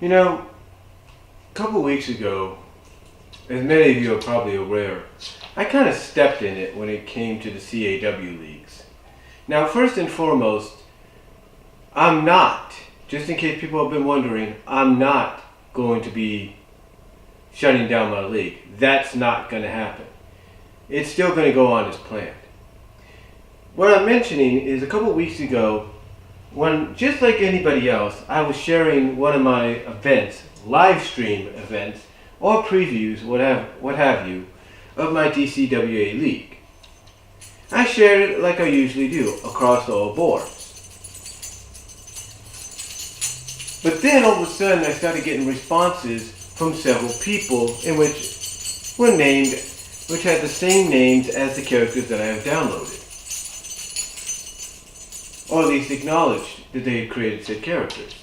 You know, a couple weeks ago, as many of you are probably aware, I kind of stepped in it when it came to the CAW leagues. Now, first and foremost, I'm not, just in case people have been wondering, I'm not going to be shutting down my league. That's not going to happen. It's still going to go on as planned. What I'm mentioning is a couple weeks ago, when, just like anybody else, I was sharing one of my events, live stream events, or previews, what have you, of my DCWA league. I shared it like I usually do, across all boards. But then all of a sudden I started getting responses from several people in which were named, which had the same names as the characters that I have downloaded. Or at least acknowledged that they had created said characters.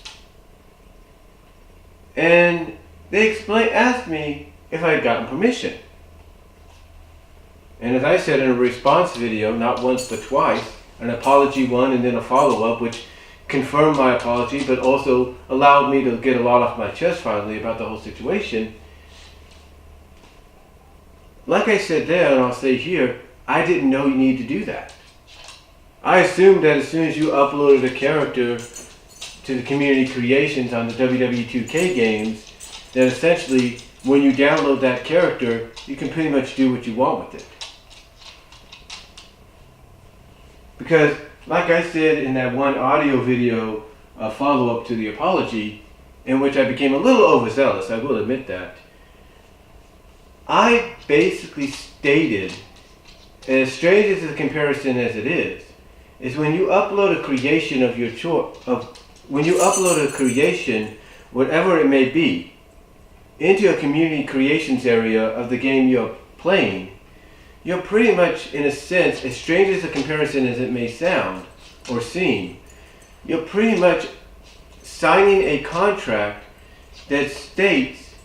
And they asked me if I had gotten permission. And as I said in a response video, not once but twice, an apology one and then a follow-up, which confirmed my apology but also allowed me to get a lot off my chest finally about the whole situation. Like I said there, and I'll say here, I didn't know you need to do that. I assumed that as soon as you uploaded a character to the community creations on the WWE 2K games, that essentially when you download that character, you can pretty much do what you want with it. Because, like I said in that one audio video follow-up to the apology, in which I became a little overzealous, I will admit that, I basically stated, as strange as the comparison as it is when you upload a creation of your choice, when you upload a creation, whatever it may be, into a community creations area of the game you're playing, you're pretty much, in a sense, as strange as a comparison as it may sound or seem, you're pretty much signing a contract that states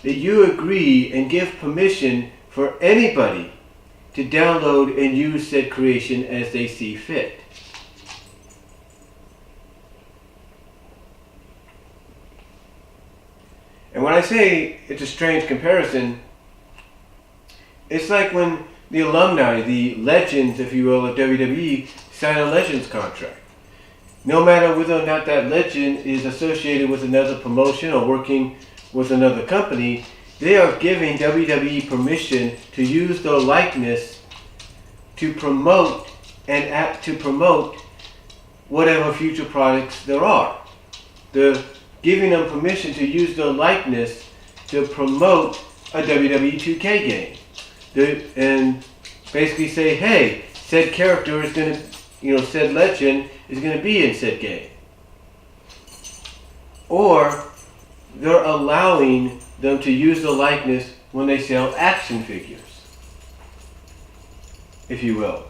that you agree and give permission for anybody to download and use said creation as they see fit. And when I say it's a strange comparison, it's like when the alumni, the legends, if you will, of WWE sign a Legends contract. No matter whether or not that legend is associated with another promotion or working with another company, they are giving WWE permission to use their likeness to promote whatever future products there are. They're giving them permission to use their likeness to promote a WWE 2K game. And basically say, hey, said character is going to, said legend is going to be in said game. Or they're allowing them to use the likeness when they sell action figures, if you will.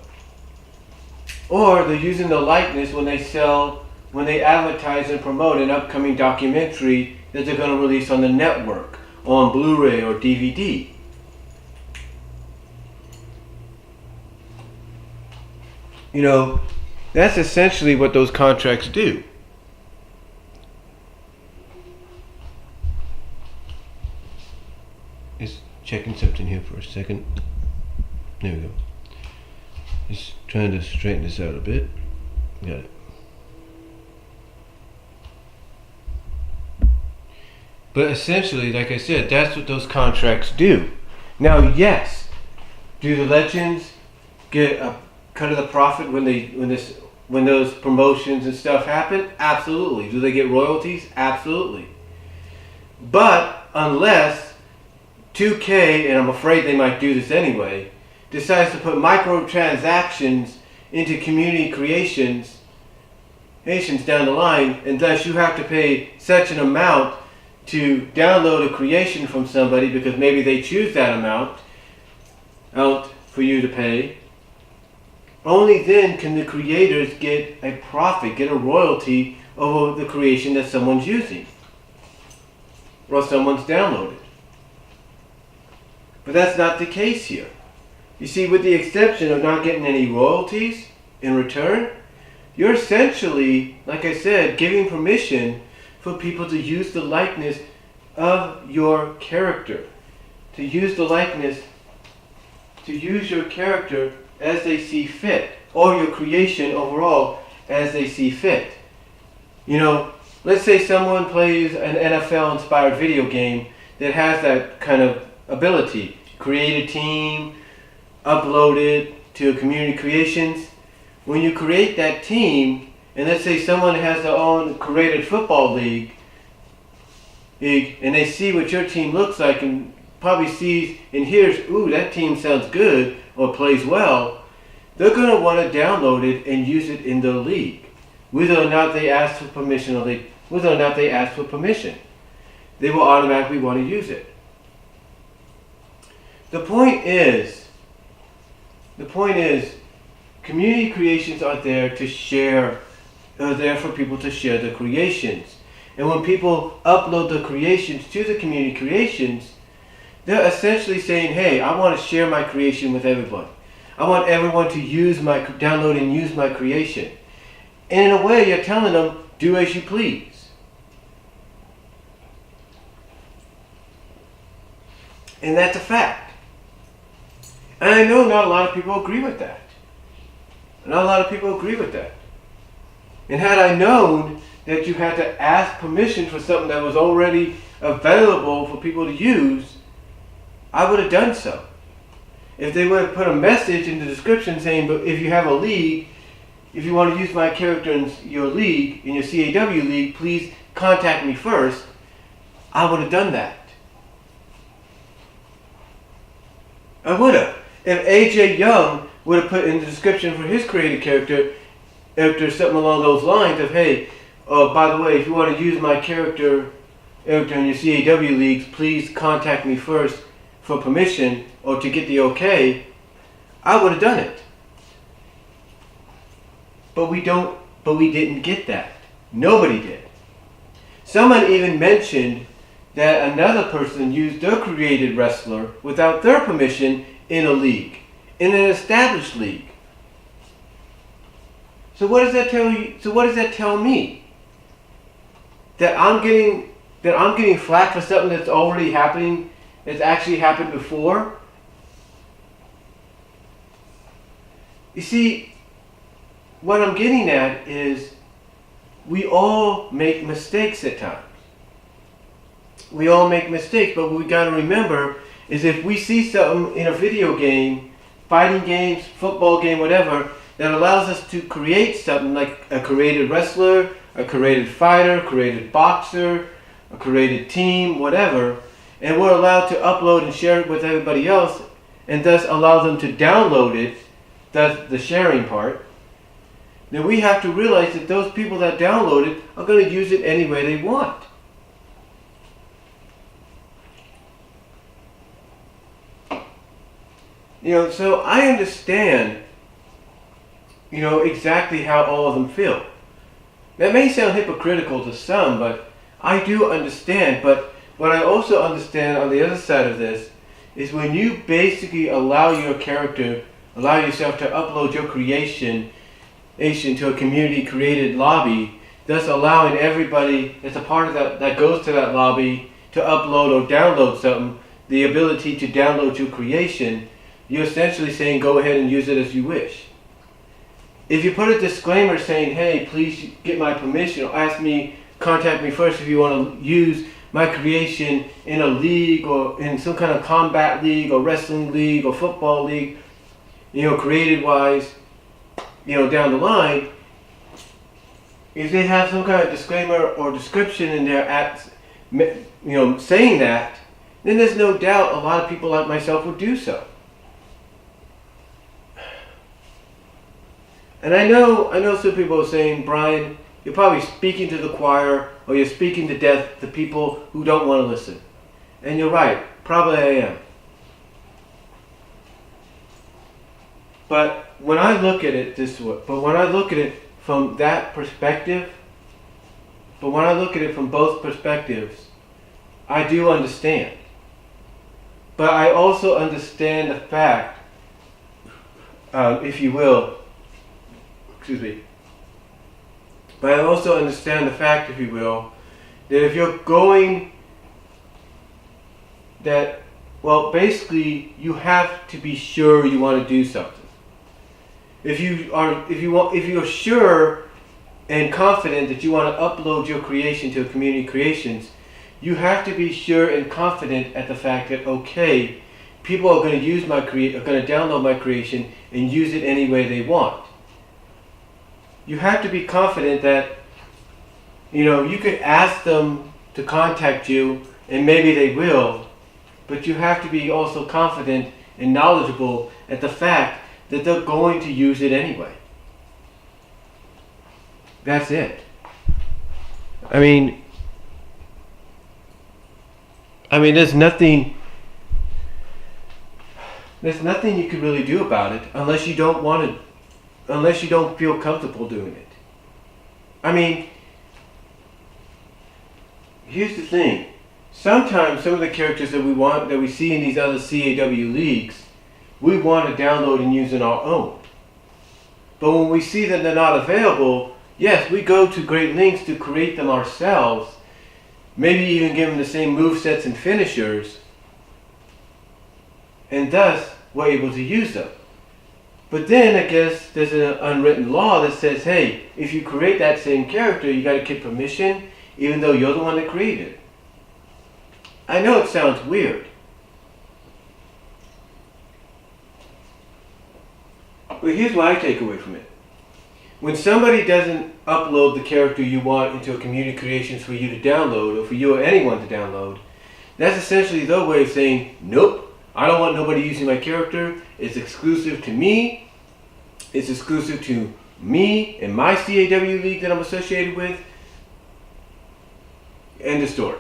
Or they're using the likeness when they advertise and promote an upcoming documentary that they're going to release on the network, on Blu-ray or DVD. That's essentially what those contracts do. Just checking something here for a second. There we go. Just trying to straighten this out a bit. Got it. But essentially, like I said, that's what those contracts do. Now, yes, do the legends get a cut of the profit when those promotions and stuff happen? Absolutely. Do they get royalties? Absolutely. But unless 2K, and I'm afraid they might do this anyway, decides to put microtransactions into community creations down the line, and thus you have to pay such an amount to download a creation from somebody because maybe they choose that amount out for you to pay. Only then can the creators get a profit, get a royalty over the creation that someone's using or someone's downloaded. But that's not the case here. You see, with the exception of not getting any royalties in return, you're essentially, like I said, giving permission for people to use the likeness of your character. To use the likeness, to use your character as they see fit, or your creation overall as they see fit. You know, let's say someone plays an NFL-inspired video game that has that kind of ability. Create a team, upload it to Community Creations. When you create that team, and let's say someone has their own created football league, and they see what your team looks like and probably sees and hears, ooh, that team sounds good or plays well, they're going to want to download it and use it in their league, whether or not they ask for permission they will automatically want to use it. The point is, community creations are there to share, are there for people to share the creations. And when people upload the creations to the community creations, they're essentially saying, hey, I want to share my creation with everyone. I want everyone to download and use my creation. And in a way, you're telling them, do as you please. And that's a fact. And I know not a lot of people agree with that. And had I known that you had to ask permission for something that was already available for people to use, I would have done so. If they would have put a message in the description saying, but if you have a league, if you want to use my character in your league, in your CAW league, please contact me first, I would have done that. I would have. If AJ Young would have put in the description for his created character something along those lines of, hey, by the way, if you want to use my character in your CAW leagues, please contact me first for permission or to get the okay, I would have done it. But we didn't get that. Nobody did. Someone even mentioned that another person used their created wrestler without their permission in a league, in an established league. So what does that tell you? So what does that tell me? That I'm getting flack for something that's already happening, that's actually happened before? You see, what I'm getting at is we all make mistakes at times. We all make mistakes, but what we got to remember is if we see something in a video game, fighting games, football game, whatever, that allows us to create something like a created wrestler, a created fighter, a created boxer, a created team, whatever, and we're allowed to upload and share it with everybody else, and thus allow them to download it, that's the sharing part, then we have to realize that those people that download it are going to use it any way they want. So I understand, exactly how all of them feel. That may sound hypocritical to some, but I do understand. But what I also understand on the other side of this is when you basically allow yourself to upload your creation to a community created lobby, thus allowing everybody that's a part of that goes to that lobby to upload or download something, the ability to download your creation, you're essentially saying go ahead and use it as you wish. If you put a disclaimer saying, hey, please get my permission or contact me first if you want to use my creation in a league or in some kind of combat league or wrestling league or football league, created wise, down the line, if they have some kind of disclaimer or description in there saying that, then there's no doubt a lot of people like myself would do so. And I know some people are saying, Brian, you're probably speaking to the choir or you're speaking to death to people who don't want to listen. And you're right, probably I am. But when I look at it from that perspective, when I look at it from both perspectives, I do understand. But I also understand the fact, if you will, but I also understand the fact, if you will, that if you're going that, well, basically you have to be sure you want to do something. If you're sure and confident that you want to upload your creation to a Community Creations, you have to be sure and confident at the fact that, okay, people are going to use are going to download my creation and use it any way they want. You have to be confident that, you could ask them to contact you and maybe they will, but you have to be also confident and knowledgeable at the fact that they're going to use it anyway. That's it. I mean, there's nothing you can really do about it unless you don't feel comfortable doing it. I mean, here's the thing. Sometimes some of the characters that we see in these other CAW leagues, we want to download and use on our own. But when we see that they're not available, yes, we go to great lengths to create them ourselves, maybe even give them the same movesets and finishers, and thus we're able to use them. But then I guess there's an unwritten law that says, hey, if you create that same character, you got to get permission, even though you're the one that created it. I know it sounds weird, but here's what I take away from it. When somebody doesn't upload the character you want into a Community Creations for you to download, or for you or anyone to download, that's essentially their way of saying, nope, I don't want nobody using my character. It's exclusive to me. It's exclusive to me and my CAW League that I'm associated with. End of story.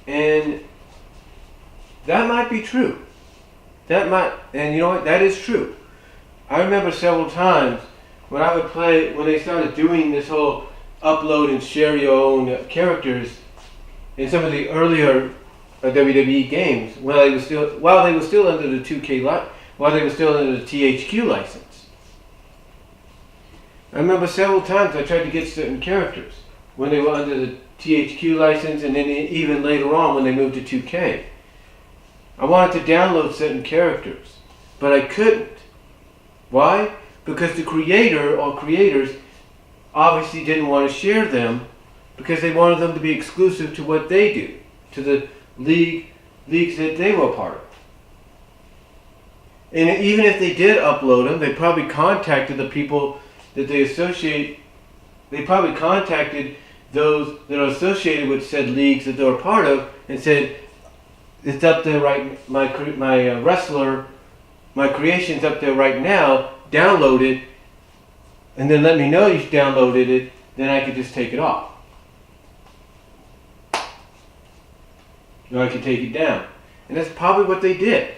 And that might be true. And you know what? That is true. I remember several times when I would play, when they started doing this whole upload and share your own characters in some of the earlier WWE games, while they were still under the 2K while they were still under the THQ license. I remember several times I tried to get certain characters when they were under the THQ license, and then even later on when they moved to 2K. I wanted to download certain characters, but I couldn't. Why? Because the creator or creators obviously didn't want to share them because they wanted them to be exclusive to what they do, to the leagues that they were a part of. And even if they did upload them, they probably contacted the people that they associate. They probably contacted those that are associated with said leagues that they're a part of and said, it's up there right, my wrestler, my creation's up there right now, download it, and then let me know you downloaded it, then I could just take it off. Or I could take it down. And that's probably what they did.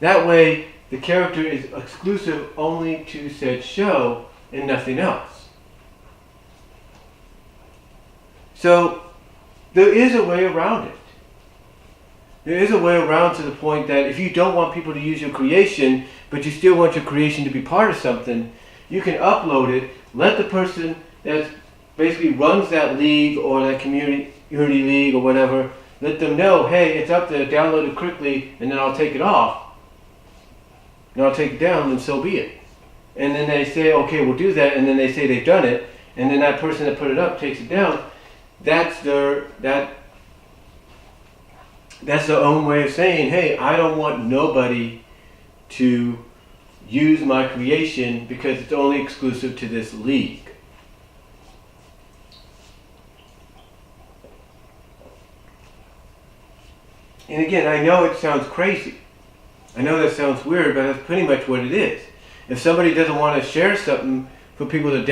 That way, the character is exclusive only to said show and nothing else. So, there is a way around it. There is a way around to the point that if you don't want people to use your creation, but you still want your creation to be part of something, you can upload it, let the person that basically runs that league or that community league or whatever, let them know, hey, it's up there, download it quickly, and then I'll take it off. And I'll take it down, and so be it. And then they say, okay, we'll do that, and then they say they've done it, and then that person that put it up takes it down. That's their own way of saying, hey, I don't want nobody to use my creation because it's only exclusive to this league. And again, I know it sounds crazy. I know that sounds weird, but that's pretty much what it is. If somebody doesn't want to share something for people to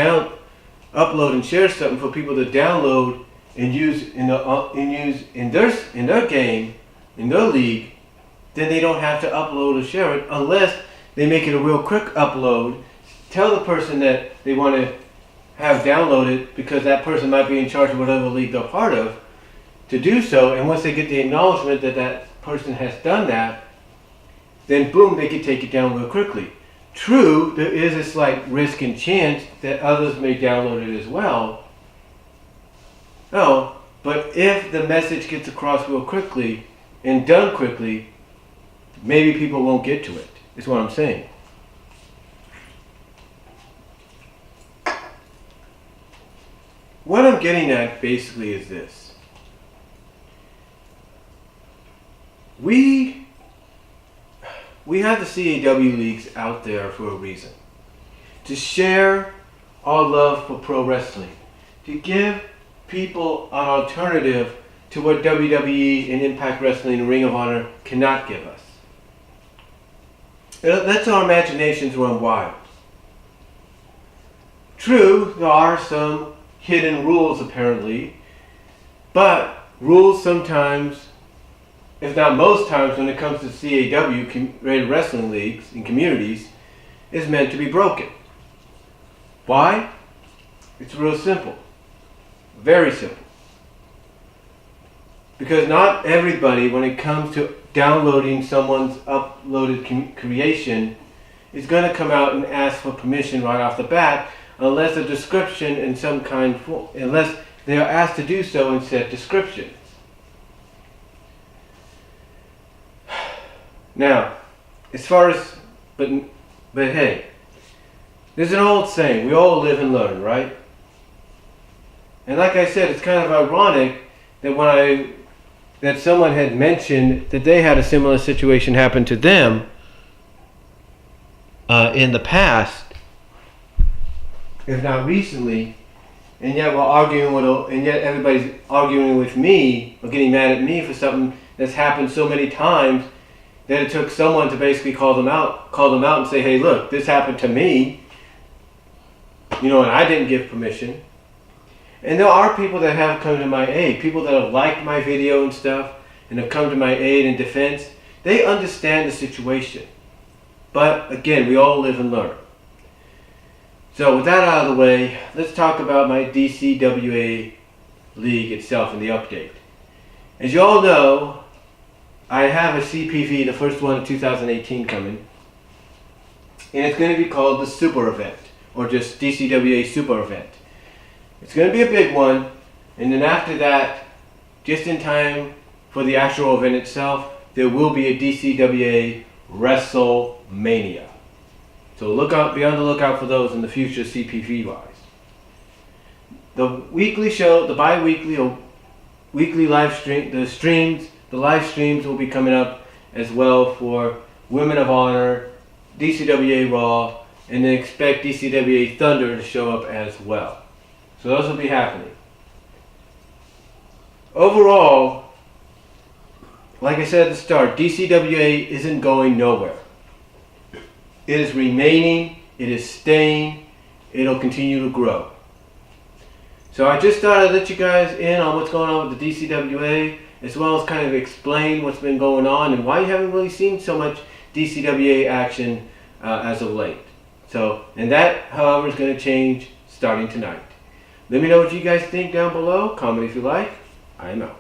upload and share something for people to download and use in their game, in their league, then they don't have to upload or share it unless they make it a real quick upload. Tell the person that they want to have downloaded because that person might be in charge of whatever league they're part of to do so, and once they get the acknowledgement that that person has done that, then boom, they can take it down real quickly. True, there is a slight risk and chance that others may download it as well. No, but if the message gets across real quickly and done quickly, maybe people won't get to it, is what I'm saying. What I'm getting at basically is this. We have the CAW leagues out there for a reason. To share our love for pro wrestling. To give people an alternative to what WWE and Impact Wrestling and Ring of Honor cannot give us. Let's our imaginations run wild. True, there are some hidden rules apparently, but rules sometimes, if not most times, when it comes to CAW, rated wrestling leagues and communities, is meant to be broken. Why? It's real simple. Very simple. Because not everybody, when it comes to downloading someone's uploaded creation, is going to come out and ask for permission right off the bat, unless a description in some kind, unless they are asked to do so in said descriptions. Now, as far as, but hey, there's an old saying, we all live and learn, right? And like I said, it's kind of ironic that that someone had mentioned that they had a similar situation happen to them in the past, if not recently, and yet everybody's arguing with me or getting mad at me for something that's happened so many times that it took someone to basically call them out and say, hey, look, this happened to me, and I didn't give permission. And there are people that have come to my aid, people that have liked my video and stuff and have come to my aid and defense. They understand the situation. But again, we all live and learn. So with that out of the way, let's talk about my DCWA league itself and the update. As you all know, I have a CPV, the first one in 2018 coming, and it's going to be called the Super Event, or just DCWA Super Event. It's going to be a big one, and then after that, just in time for the actual event itself, there will be a DCWA WrestleMania. So be on the lookout for those in the future CPV-wise. The weekly show, the bi-weekly or weekly live stream, the live streams will be coming up as well for Women of Honor, DCWA Raw, and then expect DCWA Thunder to show up as well. So those will be happening. Overall, like I said at the start, DCWA isn't going nowhere. It is remaining, it is staying, it'll continue to grow. So I just thought I'd let you guys in on what's going on with the DCWA, as well as kind of explain what's been going on and why you haven't really seen so much DCWA action as of late. So, and that, however, is going to change starting tonight. Let me know what you guys think down below. Comment if you like. I am out.